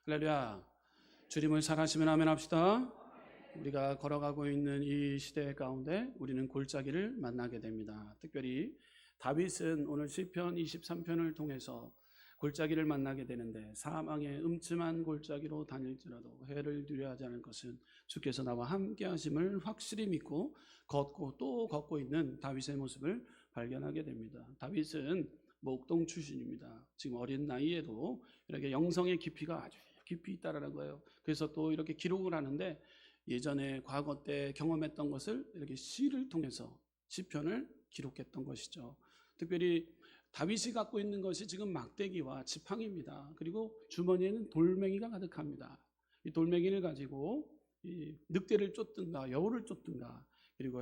할렐루야. 주님을 사랑하시면 아멘 합시다. 우리가 걸어가고 있는 이 시대 가운데 우리는 골짜기를 만나게 됩니다. 특별히 다윗은 오늘 시편 23편을 통해서 골짜기를 만나게 되는데, 사망의 음침한 골짜기로 다닐지라도 해를 두려워하지 않을 것은 주께서 나와 함께 하심을 확실히 믿고 걷고 또 걷고 있는 다윗의 모습을 발견하게 됩니다. 다윗은 목동 출신입니다. 지금 어린 나이에도 이렇게 영성의 깊이가 아주 깊이 있다라는 거예요. 그래서 또 이렇게 기록을 하는데, 예전에 과거 때 경험했던 것을 이렇게 시를 통해서 시편을 기록했던 것이죠. 특별히 다윗이 갖고 있는 것이 지금 막대기와 지팡이입니다. 그리고 주머니에는 돌멩이가 가득합니다. 이 돌멩이를 가지고 이 늑대를 쫓든가 여우를 쫓든가, 그리고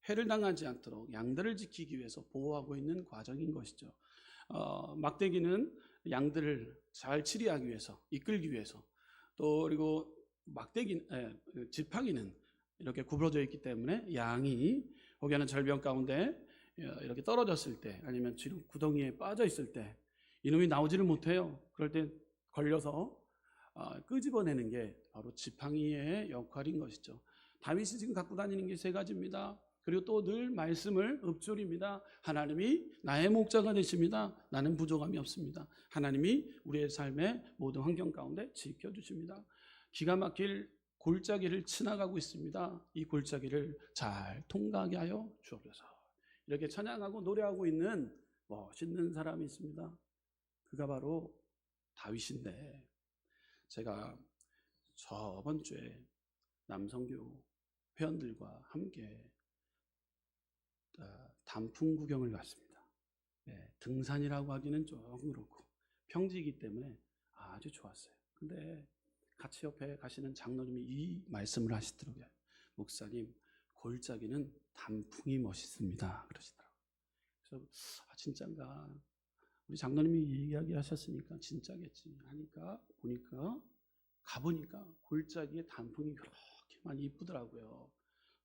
해를 당하지 않도록 양들을 지키기 위해서 보호하고 있는 과정인 것이죠. 막대기는 양들을 잘 치리하기 위해서, 이끌기 위해서, 또 그리고 지팡이는 이렇게 구부러져 있기 때문에 양이 혹여나 절벽 가운데 이렇게 떨어졌을 때, 아니면 지금 구덩이에 빠져 있을 때 이놈이 나오지를 못해요. 그럴 때 걸려서 끄집어내는 게 바로 지팡이의 역할인 것이죠. 다윗이 지금 갖고 다니는 게 세 가지입니다. 그리고 또 늘 말씀을 읊조립니다. 하나님이 나의 목자가 되십니다. 나는 부족함이 없습니다. 하나님이 우리의 삶의 모든 환경 가운데 지켜주십니다. 기가 막힐 골짜기를 지나가고 있습니다. 이 골짜기를 잘 통과하게 하여 주옵소서. 이렇게 찬양하고 노래하고 있는 멋있는 사람이 있습니다. 그가 바로 다윗인데, 제가 저번 주에 남성교 회원들과 함께 단풍 구경을 갔습니다. 등산이라고 하기는 조금 그렇고 평지이기 때문에 아주 좋았어요. 근데 같이 옆에 가시는 장로님이 이 말씀을 하시더라고요. 목사님, 골짜기는 단풍이 멋있습니다, 그러시더라고요. 그래서 진짠가, 우리 장로님이 이야기하셨으니까 진짜겠지 하니까 가보니까 골짜기에 단풍이 그렇게 많이 이쁘더라고요.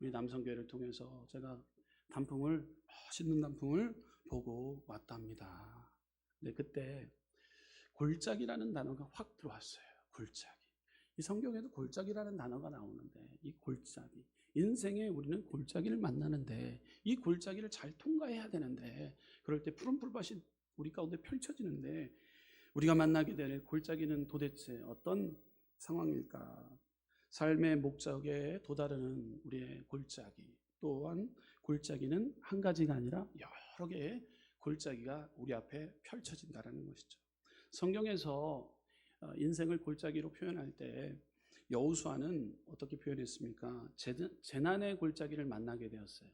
우리 남성교회를 통해서 제가 멋있는 단풍을 보고 왔답니다. 근데 그때 골짜기라는 단어가 확 들어왔어요. 골짜기. 이 성경에도 골짜기라는 단어가 나오는데, 이 골짜기, 인생에 우리는 골짜기를 만나는데, 이 골짜기를 잘 통과해야 되는데, 그럴 때 푸른 풀밭이 우리 가운데 펼쳐지는데, 우리가 만나게 될 골짜기는 도대체 어떤 상황일까? 삶의 목적에 도다르는 우리의 골짜기, 또한 골짜기는 한 가지가 아니라 여러 개의 골짜기가 우리 앞에 펼쳐진다는 것이죠. 성경에서 인생을 골짜기로 표현할 때 여호수아는 어떻게 표현했습니까? 재난의 골짜기를 만나게 되었어요.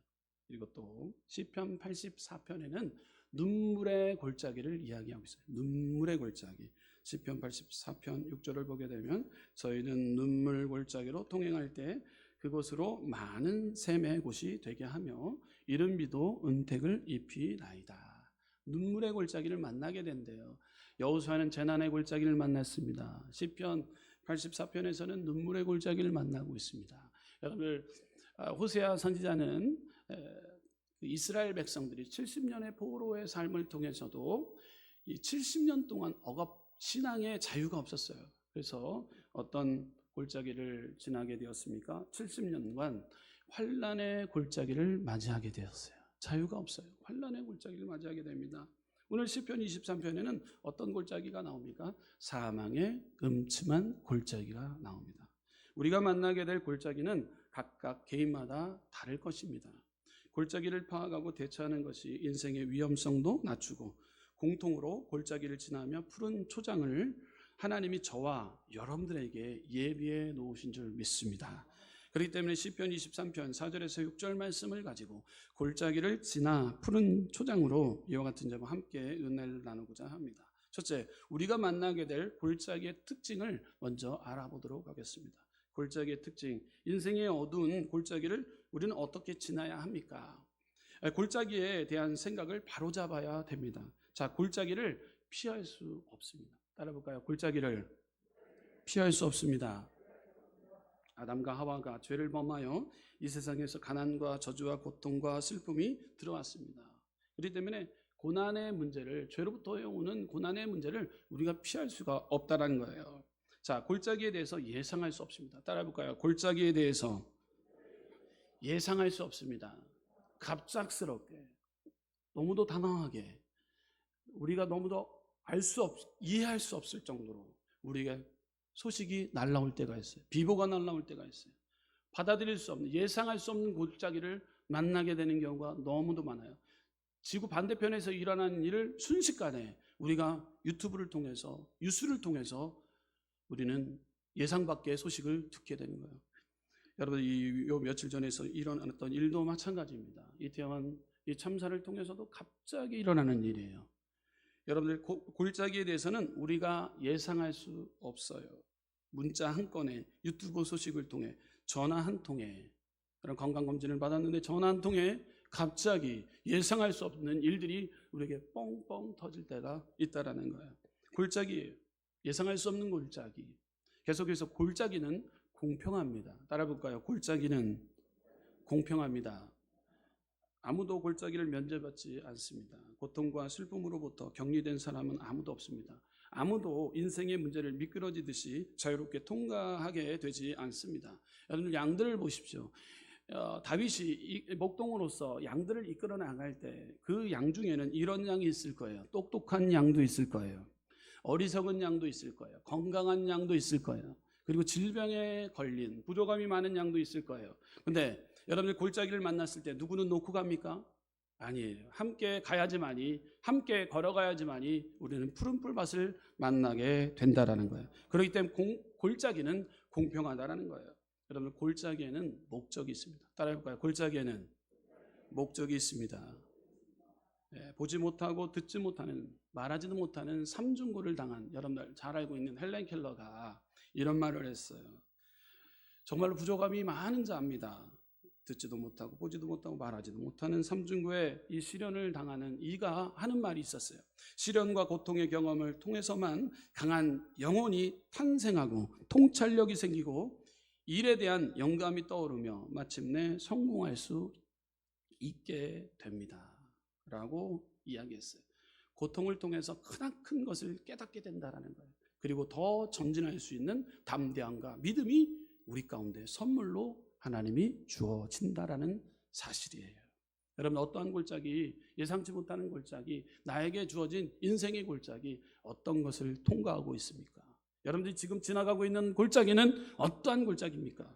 그리고 또 시편 84편에는 눈물의 골짜기를 이야기하고 있어요. 눈물의 골짜기. 시편 84편 6절을 보게 되면, 저희는 눈물 골짜기로 통행할 때 그곳으로 많은 샘의 곳이 되게 하며 이른 비도 은택을 입히나이다. 눈물의 골짜기를 만나게 된대요. 여호수아는 재난의 골짜기를 만났습니다. 시편 84편에서는 눈물의 골짜기를 만나고 있습니다. 여러분, 호세아 선지자는 이스라엘 백성들이 70년의 포로의 삶을 통해서도 이 70년 동안 신앙의 자유가 없었어요. 그래서 어떤 골짜기를 지나게 되었습니까? 70년간 환난의 골짜기를 맞이하게 되었어요. 자유가 없어요. 환난의 골짜기를 맞이하게 됩니다. 오늘 시편 23편에는 어떤 골짜기가 나옵니까? 사망의 음침한 골짜기가 나옵니다. 우리가 만나게 될 골짜기는 각각 개인마다 다를 것입니다. 골짜기를 파악하고 대처하는 것이 인생의 위험성도 낮추고, 공통으로 골짜기를 지나며 푸른 초장을 하나님이 저와 여러분들에게 예비해 놓으신 줄 믿습니다. 그렇기 때문에 시편 23편 4절에서 6절 말씀을 가지고 골짜기를 지나 푸른 초장으로 이와 같은 점과 함께 은혜를 나누고자 합니다. 첫째, 우리가 만나게 될 골짜기의 특징을 먼저 알아보도록 하겠습니다. 골짜기의 특징, 인생의 어두운 골짜기를 우리는 어떻게 지나야 합니까? 골짜기에 대한 생각을 바로잡아야 됩니다. 자, 골짜기를 피할 수 없습니다. 따라볼까요? 골짜기를 피할 수 없습니다. 아담과 하와가 죄를 범하여 이 세상에서 가난과 저주와 고통과 슬픔이 들어왔습니다. 그렇기 때문에 고난의 문제를, 죄로부터 오는 고난의 문제를 우리가 피할 수가 없다는 거예요. 자, 골짜기에 대해서 예상할 수 없습니다. 따라해 볼까요? 골짜기에 대해서 예상할 수 없습니다. 갑작스럽게, 너무도 당황하게, 우리가 너무도 이해할 수 없을 정도로 우리에게 소식이 날라올 때가 있어요. 비보가 날라올 때가 있어요. 받아들일 수 없는, 예상할 수 없는 골짜기를 만나게 되는 경우가 너무도 많아요. 지구 반대편에서 일어나는 일을 순식간에 우리가 유튜브를 통해서, 뉴스를 통해서 우리는 예상 밖의 소식을 듣게 되는 거예요. 여러분, 요 며칠 전에서 일어났던 일도 마찬가지입니다. 이태원 이 참사를 통해서도 갑자기 일어나는 일이에요. 여러분들, 골짜기에 대해서는 우리가 예상할 수 없어요. 문자 한 건에, 유튜브 소식을 통해, 전화 한 통에, 그런 건강검진을 받았는데 전화 한 통에 갑자기 예상할 수 없는 일들이 우리에게 뻥뻥 터질 때가 있다라는 거예요. 골짜기예요. 예상할 수 없는 골짜기. 계속해서 골짜기는 공평합니다. 따라볼까요? 골짜기는 공평합니다. 아무도 골짜기를 면제받지 않습니다. 고통과 슬픔으로부터 격리된 사람은 아무도 없습니다. 아무도 인생의 문제를 미끄러지듯이 자유롭게 통과하게 되지 않습니다. 여러분, 양들을 보십시오. 다윗이 목동으로서 양들을 이끌어 나갈 때 그 양 중에는 이런 양이 있을 거예요. 똑똑한 양도 있을 거예요. 어리석은 양도 있을 거예요. 건강한 양도 있을 거예요. 그리고 질병에 걸린 부족함이 많은 양도 있을 거예요. 근데 여러분들, 골짜기를 만났을 때 누구는 놓고 갑니까? 아니에요. 함께 가야지만이, 함께 걸어가야지만이 우리는 푸른 풀밭을 만나게 된다라는 거예요. 그렇기 때문에 골짜기는 공평하다라는 거예요. 여러분, 골짜기에는 목적이 있습니다. 따라해볼까요? 골짜기에는 목적이 있습니다. 보지 못하고 듣지 못하는, 말하지도 못하는 삼중고를 당한, 여러분들 잘 알고 있는 헬렌 켈러가 이런 말을 했어요. 정말로 부족함이 많은 자입니다. 듣지도 못하고 보지도 못하고 말하지도 못하는 삼중고에 이 시련을 당하는 이가 하는 말이 있었어요. 시련과 고통의 경험을 통해서만 강한 영혼이 탄생하고 통찰력이 생기고 일에 대한 영감이 떠오르며 마침내 성공할 수 있게 됩니다 라고 이야기했어요. 고통을 통해서 크나큰 것을 깨닫게 된다는 거예요. 그리고 더 전진할 수 있는 담대함과 믿음이 우리 가운데 선물로 하나님이 주어진다라는 사실이에요. 여러분, 어떠한 골짜기, 예상치 못하는 골짜기, 나에게 주어진 인생의 골짜기, 어떤 것을 통과하고 있습니까? 여러분들이 지금 지나가고 있는 골짜기는 어떠한 골짜기입니까?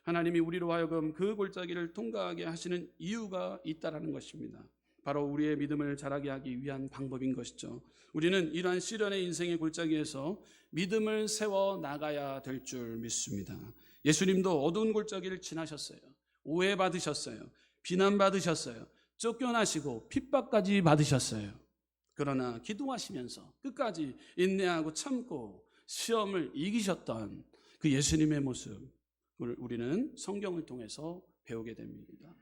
하나님이 우리로 하여금 그 골짜기를 통과하게 하시는 이유가 있다라는 것입니다. 바로 우리의 믿음을 자라게 하기 위한 방법인 것이죠. 우리는 이러한 시련의 인생의 골짜기에서 믿음을 세워 나가야 될 줄 믿습니다. 예수님도 어두운 골짜기를 지나셨어요. 오해받으셨어요. 비난받으셨어요. 쫓겨나시고 핍박까지 받으셨어요. 그러나 기도하시면서 끝까지 인내하고 참고 시험을 이기셨던 그 예수님의 모습을 우리는 성경을 통해서 배우게 됩니다.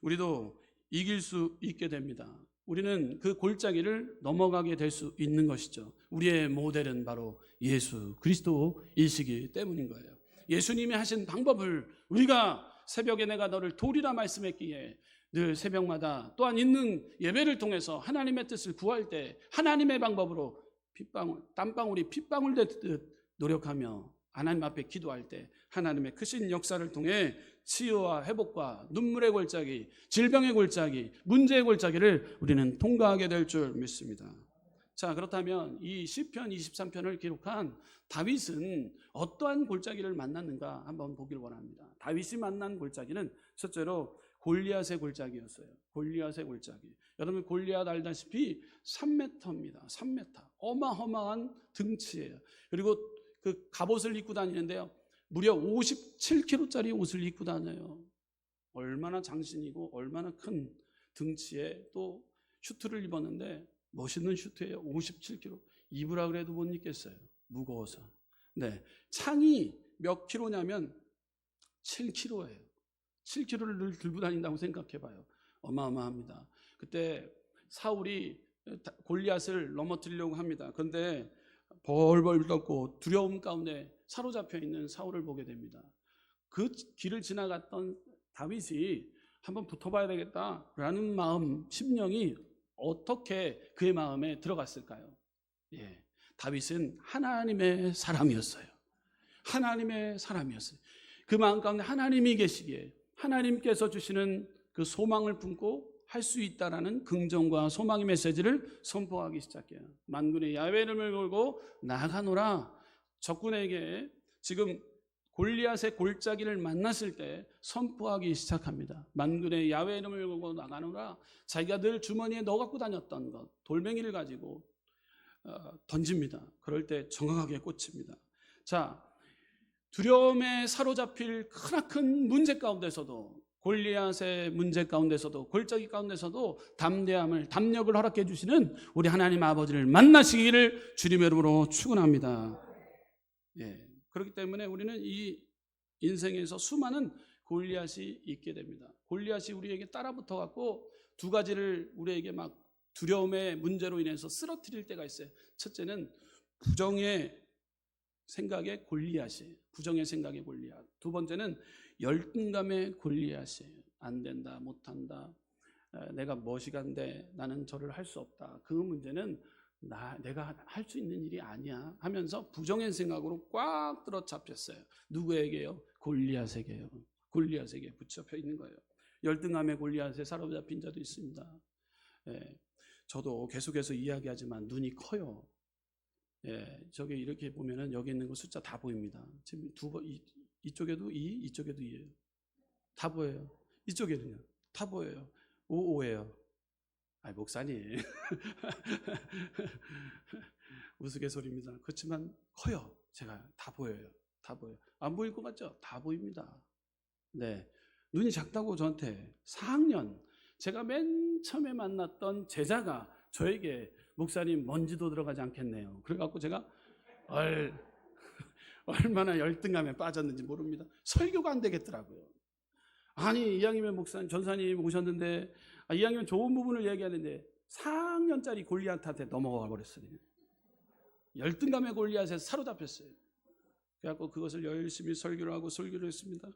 우리도 이길 수 있게 됩니다. 우리는 그 골짜기를 넘어가게 될 수 있는 것이죠. 우리의 모델은 바로 예수 그리스도이시기 때문인 거예요. 예수님이 하신 방법을 우리가 새벽에 내가 너를 도리라 말씀했기에 늘 새벽마다 또한 있는 예배를 통해서 하나님의 뜻을 구할 때 하나님의 방법으로 땀방울이 핏방울 되듯 노력하며 하나님 앞에 기도할 때 하나님의 크신 역사를 통해 치유와 회복과 눈물의 골짜기, 질병의 골짜기, 문제의 골짜기를 우리는 통과하게 될 줄 믿습니다. 자, 그렇다면 이 시편 23편을 기록한 다윗은 어떠한 골짜기를 만났는가 한번 보길 원합니다. 다윗이 만난 골짜기는 첫째로 골리앗의 골짜기였어요. 골리앗의 골짜기. 여러분, 골리앗 알다시피 3m입니다. 3m. 어마어마한 등치예요. 그리고 그 갑옷을 입고 다니는데요, 무려 57kg짜리 옷을 입고 다녀요. 얼마나 장신이고 얼마나 큰 등치에 또 슈트를 입었는데 멋있는 슈트예요. 57kg. 입으라 그래도 못 입겠어요. 무거워서. 네, 창이 몇 킬로냐면 7kg예요. 7kg를 늘 들고 다닌다고 생각해봐요. 어마어마합니다. 그때 사울이 골리앗을 넘어뜨리려고 합니다. 그런데 벌벌 떨고 두려움 가운데 사로잡혀 있는 사울을 보게 됩니다. 그 길을 지나갔던 다윗이 한번 붙어봐야 되겠다라는 마음, 심령이 어떻게 그의 마음에 들어갔을까요? 예, 다윗은 하나님의 사람이었어요. 하나님의 사람이었어요. 그 마음 가운데 하나님이 계시기에 하나님께서 주시는 그 소망을 품고 할 수 있다라는 긍정과 소망의 메시지를 선포하기 시작해요. 만군의 야훼 이름을 걸고 나가노라. 적군에게 지금 골리앗의 골짜기를 만났을 때 선포하기 시작합니다. 만군의 야훼 이름을 걸고 나가노라. 자기가 늘 주머니에 넣어 갖고 다녔던 것, 돌멩이를 가지고 던집니다. 그럴 때 정확하게 꽂힙니다. 자, 두려움에 사로잡힐 크나큰 문제 가운데서도, 골리앗의 문제 가운데서도, 골짜기 가운데서도 담력을 허락해 주시는 우리 하나님 아버지를 만나시기를 주님의 이름으로 축원합니다. 예, 그렇기 때문에 우리는 이 인생에서 수많은 골리앗이 있게 됩니다. 골리앗이 우리에게 따라붙어 갖고 두 가지를 우리에게 막 두려움의 문제로 인해서 쓰러뜨릴 때가 있어요. 첫째는 부정의 생각의 골리앗이에요. 부정의 생각의 골리앗. 두 번째는 열등감의 골리앗이에요. 안 된다, 못한다, 내가 무엇이간데 나는 저를 할 수 없다. 그 문제는 내가 할 수 있는 일이 아니야 하면서 부정의 생각으로 꽉 들어 잡혔어요. 누구에게요? 골리앗에게요. 골리앗에게 붙잡혀 있는 거예요. 열등감의 골리앗에 사로잡힌 자도 있습니다. 예, 저도 계속해서 이야기하지만 눈이 커요. 예, 저기 이렇게 보면은 여기 있는 거 숫자 다 보입니다. 지금 이쪽에도 2, 이쪽에도 2예요. 다 보여요. 이쪽에는요. 다 보여요. 5예요. 아이, 목사님. 우스갯소리입니다. 그렇지만 커요. 제가 다 보여요. 다 보여요. 안 보일 것 같죠? 다 보입니다. 네. 눈이 작다고 저한테 4학년, 제가 맨 처음에 만났던 제자가 저에게 목사님 먼지도 들어가지 않겠네요. 그래갖고 제가 얼마나 열등감에 빠졌는지 모릅니다. 설교가 안 되겠더라고요. 아니, 이왕이면 목사님, 전사님 오셨는데 이왕이면 좋은 부분을 얘기하는데 4학년짜리 골리앗한테 넘어가 버렸어요. 열등감의 골리앗에 사로잡혔어요. 그래갖고 그것을 열심히 설교를 하고 설교를 했습니다.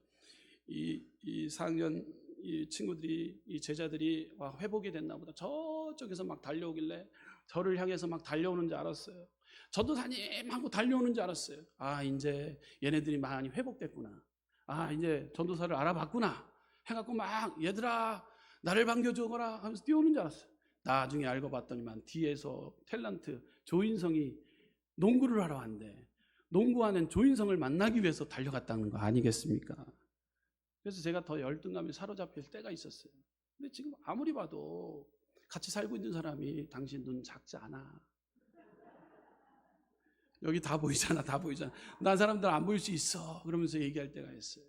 이 4학년 이 친구들이, 이 제자들이 회복이 됐나 보다. 저쪽에서 막 달려오길래 저를 향해서 막 달려오는 줄 알았어요. 저도 다님하고 달려오는 줄 알았어요. 아, 이제 얘네들이 많이 회복됐구나. 아, 이제 전도사를 알아봤구나 해갖고 막 얘들아 나를 반겨주거라 하면서 뛰어오는 줄 알았어요. 나중에 알고 봤더니만 뒤에서 탤런트 조인성이 농구를 하러 왔는데 농구하는 조인성을 만나기 위해서 달려갔다는 거 아니겠습니까? 그래서 제가 더 열등감에 사로잡힐 때가 있었어요. 근데 지금 아무리 봐도 같이 살고 있는 사람이 당신 눈 작지 않아. 여기 다 보이잖아, 다 보이잖아. 난 사람들 안 보일 수 있어. 그러면서 얘기할 때가 있어요.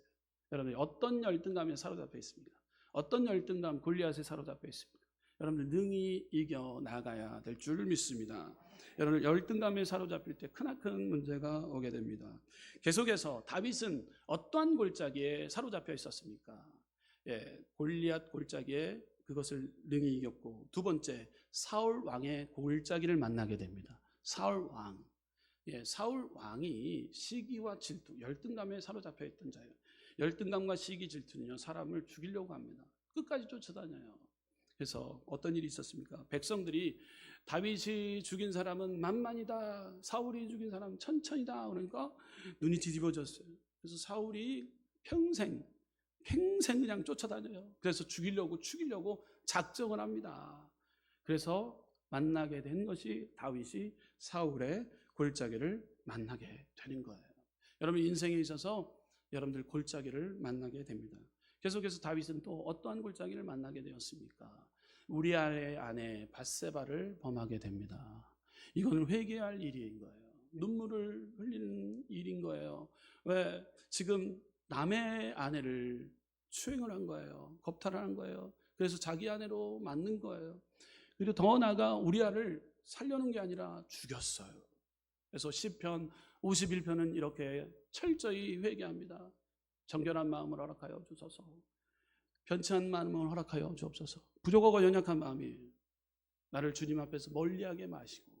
여러분, 어떤 열등감에 사로잡혀 있습니까? 어떤 열등감, 골리앗에 사로잡혀 있습니까? 여러분들 능히 이겨 나가야 될 줄 믿습니다. 여러분, 열등감에 사로잡힐 때 크나큰 문제가 오게 됩니다. 계속해서 다윗은 어떠한 골짜기에 사로잡혀 있었습니까? 예, 골리앗 골짜기에 그것을 능히 이겼고, 두 번째 사울 왕의 골짜기를 만나게 됩니다. 사울 왕. 예, 사울 왕이 시기와 질투, 열등감에 사로잡혀 있던 자예요. 열등감과 시기, 질투는요, 사람을 죽이려고 합니다. 끝까지 쫓아다녀요. 그래서 어떤 일이 있었습니까? 백성들이 다윗이 죽인 사람은 만만이다, 사울이 죽인 사람은 천천이다. 그러니까 눈이 뒤집어졌어요. 그래서 사울이 평생 그냥 쫓아다녀요. 그래서 죽이려고 작정을 합니다. 그래서 만나게 된 것이 다윗이 사울의 골짜기를 만나게 되는 거예요. 여러분, 인생에 있어서 여러분들 골짜기를 만나게 됩니다. 계속해서 다윗은 또 어떠한 골짜기를 만나게 되었습니까? 우리아의 아내 밧세바를 범하게 됩니다. 이거는 회개할 일인 거예요. 눈물을 흘리는 일인 거예요. 왜? 지금 남의 아내를 추행을 한 거예요. 겁탈을 한 거예요. 그래서 자기 아내로 만든 거예요. 그리고 더 나아가 우리아를 살려는 게 아니라 죽였어요. 그래서 시편 51편은 이렇게 철저히 회개합니다. 정결한 마음을 허락하여 주소서. 변치한 마음을 허락하여 주옵소서. 부족하고 연약한 마음이 나를 주님 앞에서 멀리하게 마시고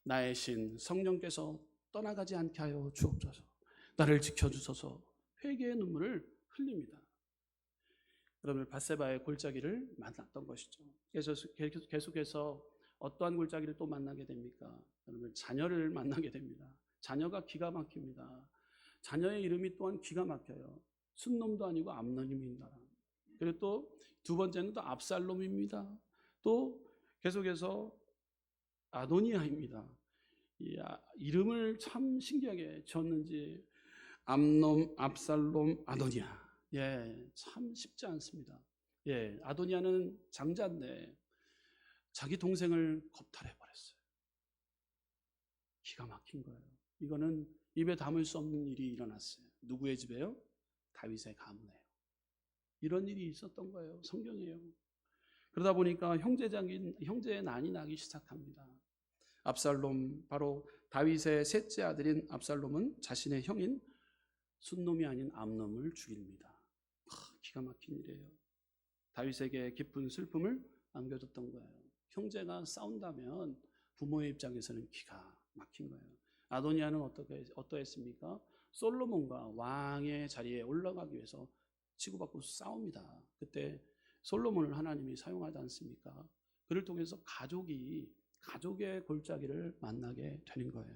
나의 신 성령께서 떠나가지 않게 하여 주옵소서. 나를 지켜주소서. 회개의 눈물을 흘립니다. 여러분, 밧세바의 골짜기를 만났던 것이죠. 계속해서 어떠한 골짜기를 또 만나게 됩니까? 여러분, 자녀를 만나게 됩니다. 자녀가 기가 막힙니다. 자녀의 이름이 또한 기가 막혀요. 순놈도 아니고 암논입니다. 그리고 또 두 번째는 또 압살롬입니다. 또 계속해서 아도니아입니다. 이름을 참 신기하게 지었는지 암놈, 압살롬, 아도니아. 참 쉽지 않습니다. 아도니아는 장자인데 자기 동생을 겁탈해 버렸어요. 기가 막힌 거예요. 이거는 입에 담을 수 없는 일이 일어났어요. 누구의 집에요? 다윗의 가문에요. 이런 일이 있었던 거예요. 성경이에요. 그러다 보니까 형제의 난이 나기 시작합니다. 압살롬, 바로 다윗의 셋째 아들인 압살롬은 자신의 형인 순놈이 아닌 암놈을 죽입니다. 기가 막힌 일이에요. 다윗에게 깊은 슬픔을 안겨줬던 거예요. 형제가 싸운다면 부모의 입장에서는 기가 막힌 거예요. 아도니아는 어떠했습니까? 솔로몬과 왕의 자리에 올라가기 위해서 치고받고 싸웁니다. 그때 솔로몬을 하나님이 사용하지 않습니까? 그를 통해서 가족의 골짜기를 만나게 되는 거예요.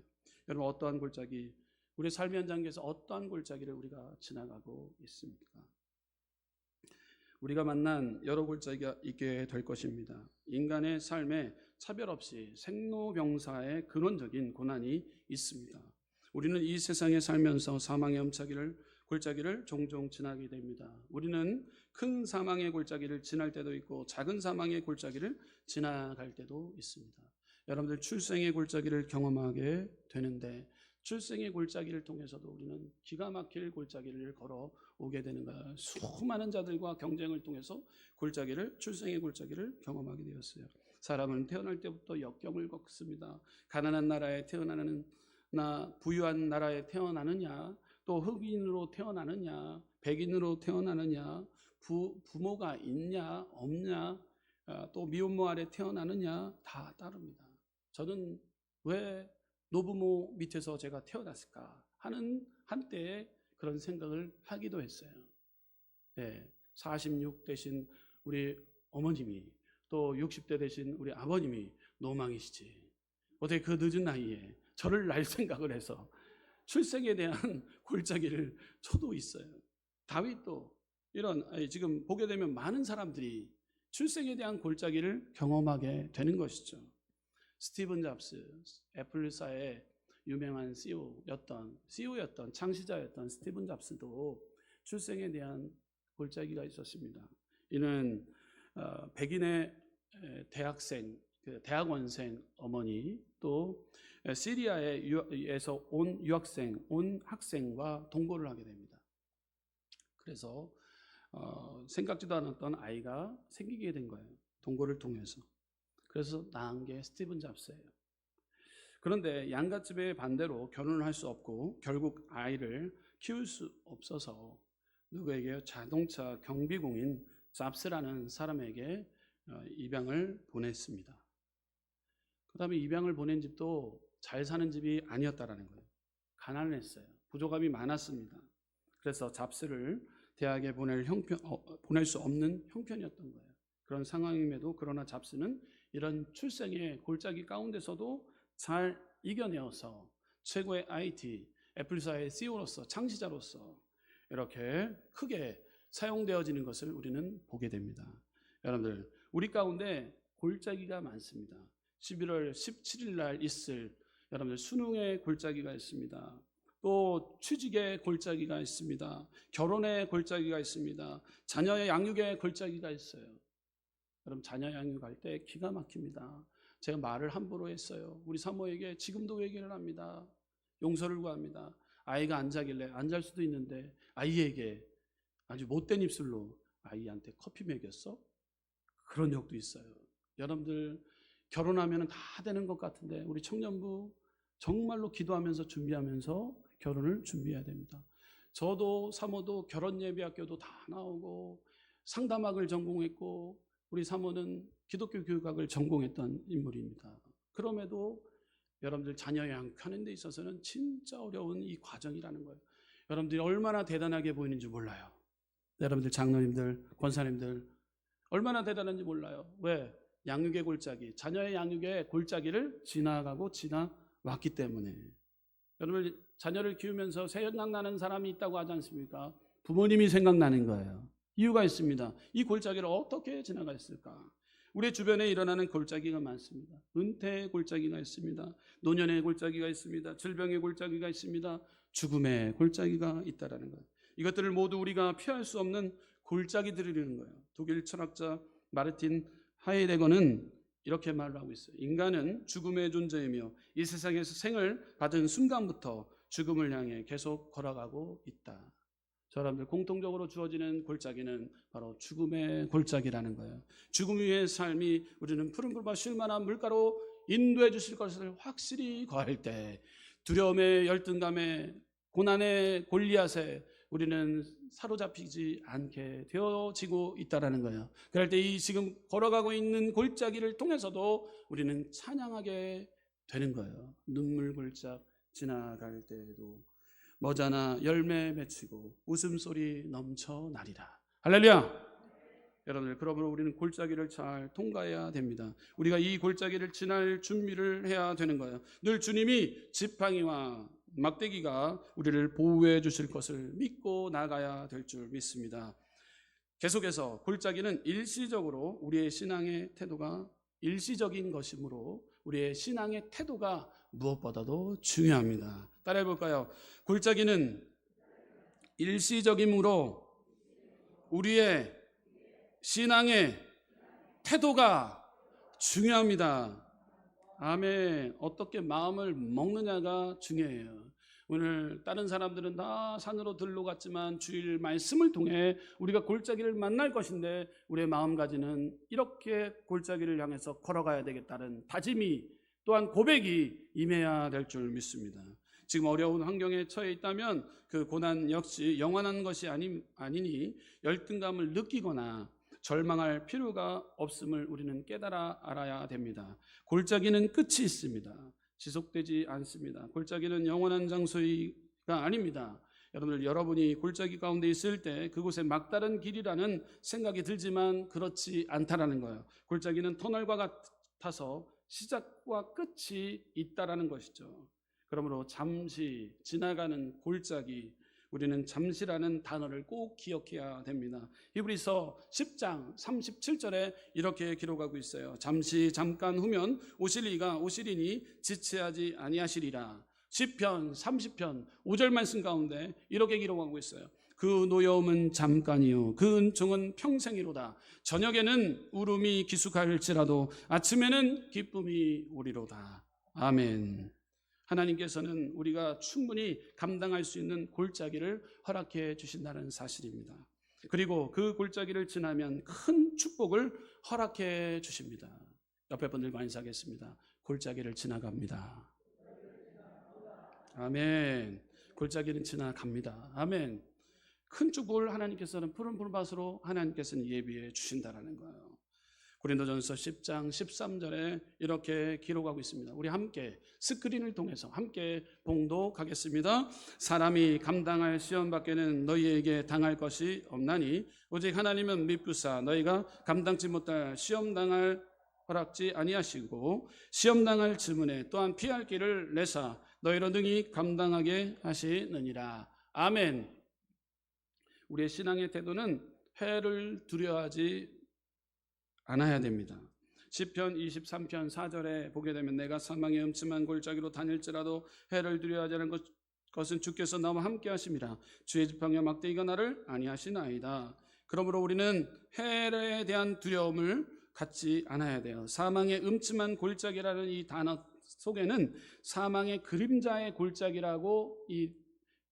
여러분, 어떠한 골짜기, 우리 삶의 현장에서 어떠한 골짜기를 우리가 지나가고 있습니까? 우리가 만난 여러 골짜기가 있게 될 것입니다. 인간의 삶에 차별 없이 생로병사의 근원적인 고난이 있습니다. 우리는 이 세상에 살면서 사망의 골짜기를 종종 지나게 됩니다. 우리는 큰 사망의 골짜기를 지날 때도 있고 작은 사망의 골짜기를 지나갈 때도 있습니다. 여러분들 출생의 골짜기를 경험하게 되는데 출생의 골짜기를 통해서도 우리는 기가 막힐 골짜기를 걸어오게 되는 거예요. 수많은 자들과 경쟁을 통해서 출생의 골짜기를 경험하게 되었어요. 사람은 태어날 때부터 역경을 겪습니다. 가난한 나라에 태어나느냐, 부유한 나라에 태어나느냐, 또 흑인으로 태어나느냐, 백인으로 태어나느냐, 부모가 있냐 없냐, 또 미혼모 아래 태어나느냐, 다 따릅니다. 저는 왜 노부모 밑에서 제가 태어났을까 하는 한때에 그런 생각을 하기도 했어요. 46 되신 우리 어머님이, 또 60대 되신 우리 아버님이 노망이시지, 어떻게 그 늦은 나이에 저를 낳을 생각을 해서 출생에 대한 골짜기를 저도 있어요. 다윗도 지금 보게 되면 많은 사람들이 출생에 대한 골짜기를 경험하게 되는 것이죠. 스티븐 잡스, 애플사의 유명한 CEO였던 창시자였던 스티븐 잡스도 출생에 대한 골짜기가 있었습니다. 이는 백인의 대학원생 어머니, 또 시리아에서 온 학생과 동거를 하게 됩니다. 그래서 생각지도 않았던 아이가 생기게 된 거예요. 동거를 통해서. 그래서 낳은 게 스티븐 잡스예요. 그런데 양가집의 반대로 결혼을 할 수 없고 결국 아이를 키울 수 없어서 누구에게요? 자동차 경비공인 잡스라는 사람에게 입양을 보냈습니다. 그 다음에 입양을 보낸 집도 잘 사는 집이 아니었다라는 거예요. 가난했어요. 부족함이 많았습니다. 그래서 잡스를 대학에 보낼 수 없는 형편이었던 거예요. 그런 상황임에도 그러나 잡스는 이런 출생의 골짜기 가운데서도 잘 이겨내어서 최고의 IT, 애플사의 CEO로서, 창시자로서 이렇게 크게 사용되어지는 것을 우리는 보게 됩니다. 여러분들, 우리 가운데 골짜기가 많습니다. 11월 17일 날 있을 여러분들 수능의 골짜기가 있습니다. 또 취직의 골짜기가 있습니다. 결혼의 골짜기가 있습니다. 자녀의 양육의 골짜기가 있어요. 여러분, 자녀 양육할 때 기가 막힙니다. 제가 말을 함부로 했어요. 우리 사모에게 지금도 얘기를 합니다. 용서를 구합니다. 아이가 안 자길래, 안 잘 수도 있는데 아이에게 아주 못된 입술로 아이한테 커피 먹였어? 그런 적도 있어요. 여러분들, 결혼하면 다 되는 것 같은데 우리 청년부 정말로 기도하면서 준비하면서 결혼을 준비해야 됩니다. 저도 사모도 결혼 예비학교도 다 나오고 상담학을 전공했고 우리 사모는 기독교 교육학을 전공했던 인물입니다. 그럼에도 여러분들 자녀 양육하는 데 있어서는 진짜 어려운 이 과정이라는 거예요. 여러분들이 얼마나 대단하게 보이는지 몰라요. 여러분들 장로님들, 권사님들 얼마나 대단한지 몰라요. 왜? 양육의 골짜기, 자녀의 양육의 골짜기를 지나왔기 때문에. 여러분, 자녀를 키우면서 생각나는 사람이 있다고 하지 않습니까? 부모님이 생각나는 거예요. 이유가 있습니다. 이 골짜기를 어떻게 지나갔을까? 우리 주변에 일어나는 골짜기가 많습니다. 은퇴의 골짜기가 있습니다. 노년의 골짜기가 있습니다. 질병의 골짜기가 있습니다. 죽음의 골짜기가 있다라는 거예요. 이것들을 모두 우리가 피할 수 없는 골짜기들이라는 거예요. 독일 철학자 마르틴 하이데거는 이렇게 말을 하고 있어요. 인간은 죽음의 존재이며 이 세상에서 생을 받은 순간부터 죽음을 향해 계속 걸어가고 있다. 사람들 공통적으로 주어지는 골짜기는 바로 죽음의 골짜기라는 거예요. 죽음 위의 삶이 우리는 푸른 불과 쉴만한 물가로 인도해 주실 것을 확실히 거할 때, 두려움의 열등감에, 고난의 골리앗에 우리는 사로잡히지 않게 되어지고 있다라는 거예요. 그럴 때 이 지금 걸어가고 있는 골짜기를 통해서도 우리는 찬양하게 되는 거예요. 눈물 골짝 지나갈 때에도 머자나 열매 맺히고 웃음소리 넘쳐나리라. 할렐루야. 여러분들, 그러므로 우리는 골짜기를 잘 통과해야 됩니다. 우리가 이 골짜기를 지날 준비를 해야 되는 거예요. 늘 주님이 지팡이와 막대기가 우리를 보호해 주실 것을 믿고 나가야 될 줄 믿습니다. 계속해서 골짜기는 일시적으로 우리의 신앙의 태도가 일시적인 것이므로 우리의 신앙의 태도가 무엇보다도 중요합니다. 따라해 볼까요? 골짜기는 일시적이므로 우리의 신앙의 태도가 중요합니다. 아멘. 어떻게 마음을 먹느냐가 중요해요. 오늘 다른 사람들은 다 산으로 들러 갔지만 주일 말씀을 통해 우리가 골짜기를 만날 것인데 우리의 마음가짐은 이렇게 골짜기를 향해서 걸어가야 되겠다는 다짐이 또한 고백이 임해야 될 줄 믿습니다. 지금 어려운 환경에 처해 있다면 그 고난 역시 영원한 것이 아니니 열등감을 느끼거나 절망할 필요가 없음을 우리는 깨달아 알아야 됩니다. 골짜기는 끝이 있습니다. 지속되지 않습니다. 골짜기는 영원한 장소가 아닙니다. 여러분이 골짜기 가운데 있을 때 그곳에 막다른 길이라는 생각이 들지만 그렇지 않다라는 거예요. 골짜기는 터널과 같아서 시작과 끝이 있다라는 것이죠. 그러므로 잠시 지나가는 골짜기, 우리는 잠시라는 단어를 꼭 기억해야 됩니다. 히브리서 10장 37절에 이렇게 기록하고 있어요. 잠시 잠깐 후면 오시리니 지체하지 아니하시리라. 시편 30편 5절 말씀 가운데 이렇게 기록하고 있어요. 그 노여움은 잠깐이요 그 은총은 평생이로다. 저녁에는 울음이 기숙할지라도 아침에는 기쁨이 오리로다. 아멘. 하나님께서는 우리가 충분히 감당할 수 있는 골짜기를 허락해 주신다는 사실입니다. 그리고 그 골짜기를 지나면 큰 축복을 허락해 주십니다. 옆에 분들과 인사하겠습니다. 골짜기를 지나갑니다. 아멘. 골짜기는 지나갑니다. 아멘. 큰 축복을 하나님께서는 푸른 풀밭으로 하나님께서는 예비해 주신다라는 거예요. 고린도전서 10장 13절에 이렇게 기록하고 있습니다. 우리 함께 스크린을 통해서 함께 봉독하겠습니다. 사람이 감당할 시험 밖에는 너희에게 당할 것이 없나니 오직 하나님은 미쁘사 너희가 감당치 못할 시험 당할 허락지 아니하시고 시험 당할 질문에 또한 피할 길을 내사 너희로 능히 감당하게 하시느니라. 아멘. 우리의 신앙의 태도는 해를 두려워하지 않아야 됩니다. 시편 23편 4절에 보게 되면 내가 사망의 음침한 골짜기로 다닐지라도 해를 두려워하지 않은 것은 주께서 나와 함께 하심이라. 주의 지팡이와 막대기가 나를 안위하시나이다. 그러므로 우리는 해에 대한 두려움을 갖지 않아야 돼요. 사망의 음침한 골짜기라는 이 단어 속에는 사망의 그림자의 골짜기라고 이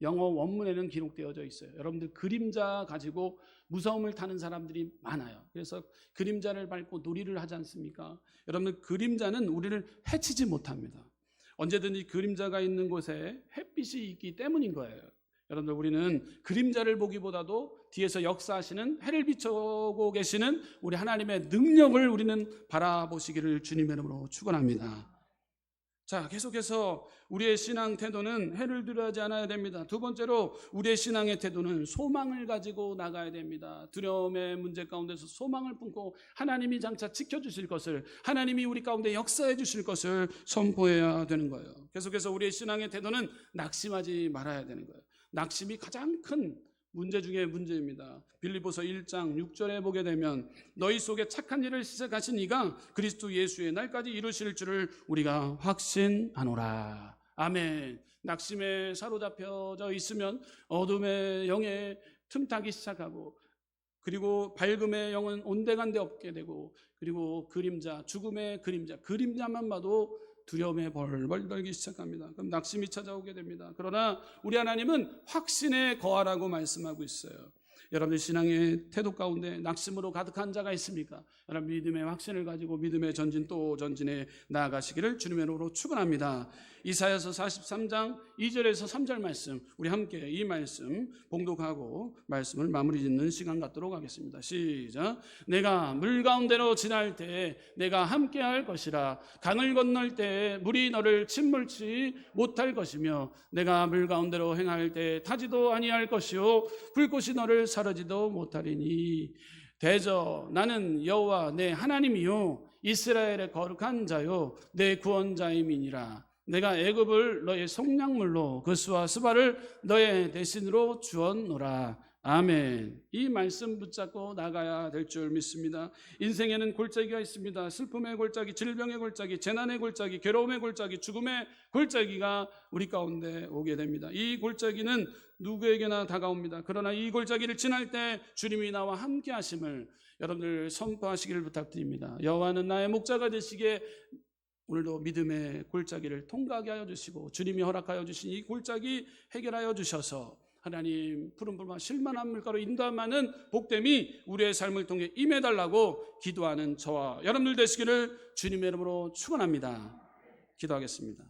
영어 원문에는 기록되어져 있어요. 여러분들 그림자 가지고 무서움을 타는 사람들이 많아요. 그래서 그림자를 밟고 놀이를 하지 않습니까? 여러분들 그림자는 우리를 해치지 못합니다. 언제든지 그림자가 있는 곳에 햇빛이 있기 때문인 거예요. 여러분들 우리는 그림자를 보기보다도 뒤에서 역사하시는 해를 비추고 계시는 우리 하나님의 능력을 우리는 바라보시기를 주님의 이름으로 축원합니다. 자, 계속해서 우리의 신앙 태도는 해를 두려워하지 않아야 됩니다. 두 번째로 우리의 신앙의 태도는 소망을 가지고 나가야 됩니다. 두려움의 문제 가운데서 소망을 품고 하나님이 장차 지켜주실 것을, 하나님이 우리 가운데 역사해 주실 것을 선포해야 되는 거예요. 계속해서 우리의 신앙의 태도는 낙심하지 말아야 되는 거예요. 낙심이 가장 큰 문제 중에 문제입니다. 빌립보서 1장 6절에 보게 되면 너희 속에 착한 일을 시작하신 이가 그리스도 예수의 날까지 이루실 줄을 우리가 확신하노라. 아멘. 낙심에 사로잡혀져 있으면 어둠의 영에 틈타기 시작하고, 그리고 밝음의 영은 온데간데 없게 되고, 그리고 그림자, 죽음의 그림자만 봐도 두려움에 벌벌 떨기 시작합니다. 그럼 낙심이 찾아오게 됩니다. 그러나 우리 하나님은 확신에 거하라고 말씀하고 있어요. 여러분의 신앙의 태도 가운데 낙심으로 가득한 자가 있습니까? 여러분 믿음의 확신을 가지고 믿음의 전진 또 전진에 나아가시기를 주님의 이름으로 축원합니다. 이사야서 43장 2절에서 3절 말씀, 우리 함께 이 말씀 봉독하고 말씀을 마무리 짓는 시간 갖도록 하겠습니다. 시작. 내가 물 가운데로 지날 때에 내가 함께 할 것이라. 강을 건널 때에 물이 너를 침몰치 못할 것이며 내가 물 가운데로 행할 때에 타지도 아니할 것이요 불꽃이 너를 사르지도 못하리니. 대저 나는 여호와 내 하나님이요 이스라엘의 거룩한 자요 내 구원자임이니라. 내가 애굽을 너의 속량물로 그스와 스바를 너의 대신으로 주었노라. 아멘. 이 말씀 붙잡고 나가야 될 줄 믿습니다. 인생에는 골짜기가 있습니다. 슬픔의 골짜기, 질병의 골짜기, 재난의 골짜기, 괴로움의 골짜기, 죽음의 골짜기가 우리 가운데 오게 됩니다. 이 골짜기는 누구에게나 다가옵니다. 그러나 이 골짜기를 지날 때 주님이 나와 함께 하심을 여러분들 선포하시기를 부탁드립니다. 여호와는 나의 목자가 되시기에 오늘도 믿음의 골짜기를 통과하게 하여 주시고, 주님이 허락하여 주신 이 골짜기 해결하여 주셔서 하나님 푸른 불과 실만한 물가로 인도하는 복됨이 우리의 삶을 통해 임해달라고 기도하는 저와 여러분들 되시기를 주님의 이름으로 축원합니다. 기도하겠습니다.